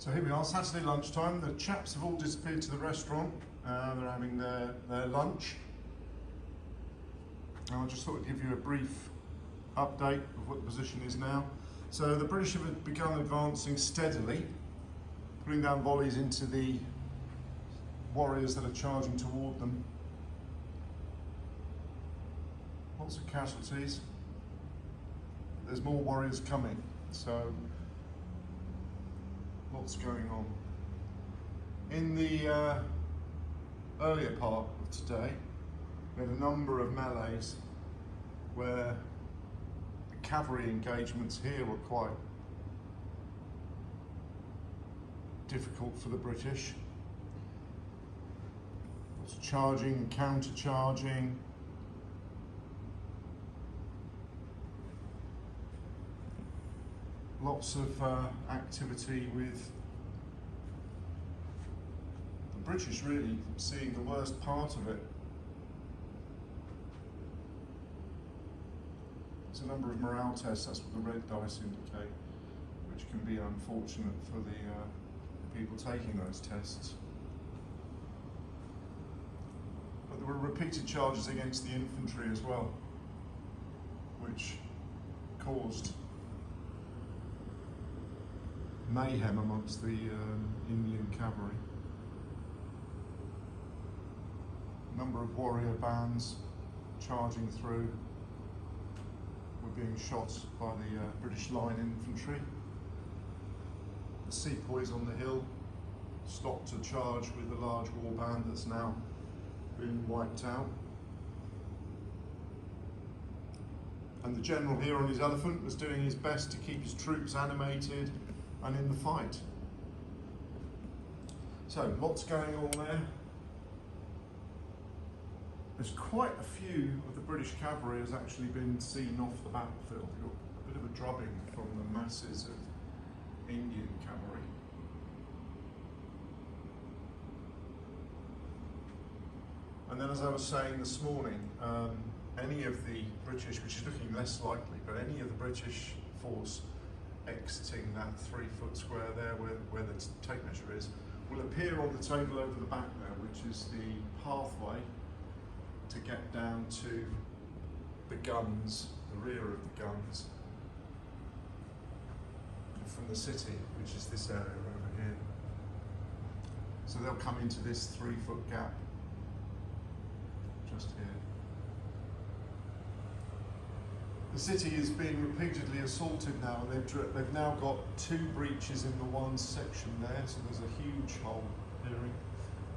So here we are, Saturday lunchtime. The chaps have all disappeared to the restaurant. They're having their lunch. And I just thought I'd give you a brief update of what the position is now. So the British have begun advancing steadily, putting down volleys into the warriors that are charging toward them. Lots of casualties. There's more warriors coming, so lots going on. In the earlier part of today, we had a number of melees where the cavalry engagements here were quite difficult for the British. Lots of charging and counter-charging. Lots of activity with the British really seeing the worst part of it. There's a number of morale tests, that's what the red dice indicate, which can be unfortunate for the people taking those tests. But there were repeated charges against the infantry as well, which caused mayhem amongst the Indian cavalry. A number of warrior bands charging through were being shot by the British line infantry. The sepoys on the hill stopped to charge with a large war band that's now been wiped out. And the general here on his elephant was doing his best to keep his troops animated and in the fight. So lots going on there. There's quite a few of the British cavalry has actually been seen off the battlefield. You've got a bit of a drubbing from the masses of Indian cavalry. And then, as I was saying this morning, any of the British, which is looking less likely, but any of the British force exiting that 3-foot square there where the tape measure is, will appear on the table over the back there, which is the pathway to get down to the guns, the rear of the guns, from the city, which is this area over here. So they'll come into this 3-foot gap just here. The city is being repeatedly assaulted now, and they've now got 2 breaches in the one section there, so there's a huge hole appearing.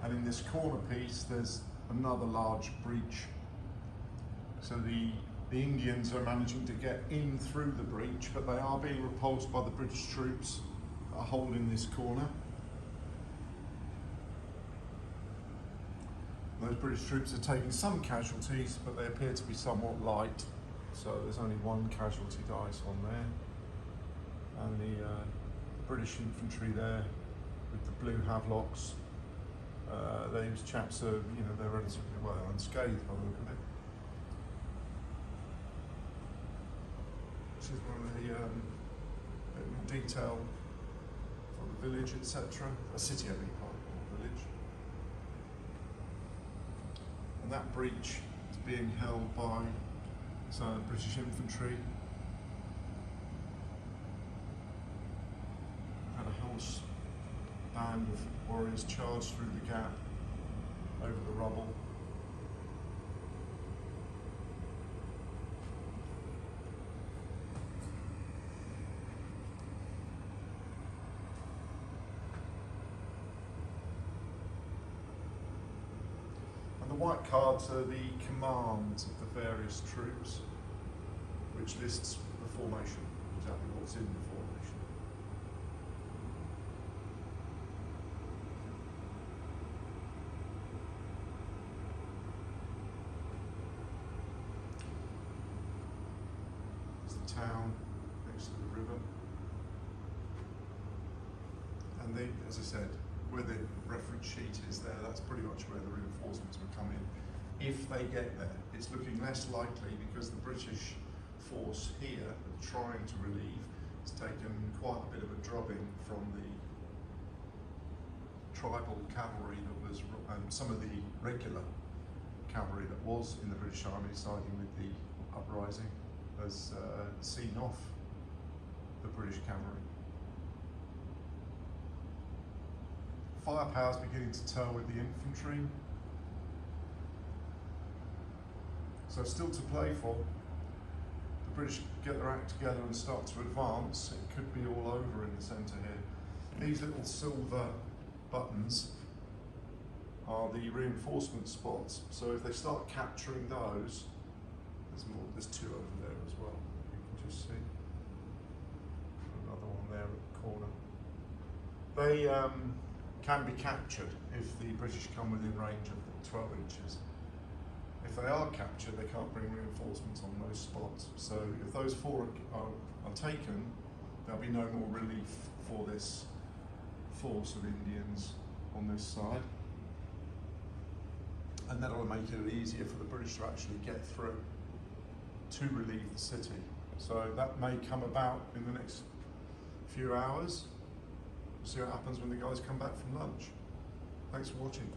And in this corner piece, there's another large breach. So the Indians are managing to get in through the breach, but they are being repulsed by the British troops that are holding this corner. Those British troops are taking some casualties, but they appear to be somewhat light. So there's only 1 casualty dice on there. And the British infantry there with the blue havelocks. Those chaps are, they're relatively well unscathed by the look of it. This is one of the bit more detail for the village, etc. A city, I beg your pardon, or village. And that breach is being held by British infantry. Had a whole band of warriors charge through the gap over the rubble. And the white cards are the commands of the various troops, which lists the formation, exactly what's in the formation. It's the town next to the river. And they, as I said, where the reference sheet is there, that's pretty much where the reinforcements will come in. If they get there, it's looking less likely because the British force here trying to relieve has taken quite a bit of a drubbing from the tribal cavalry that was, and some of the regular cavalry that was in the British Army siding with the uprising has seen off the British cavalry. Firepower's beginning to tell with the infantry. So still to play for. The British get their act together and start to advance. It could be all over in the centre here. These little silver buttons are the reinforcement spots. So if they start capturing those, there's two over there as well. You can just see. Another one there at the corner. They can be captured if the British come within range of 12 inches. If they are captured, they can't bring reinforcements on those spots. So if those four are taken, there'll be no more relief for this force of Indians on this side. And that'll make it easier for the British to actually get through to relieve the city. So that may come about in the next few hours. We'll see what happens when the guys come back from lunch. Thanks for watching.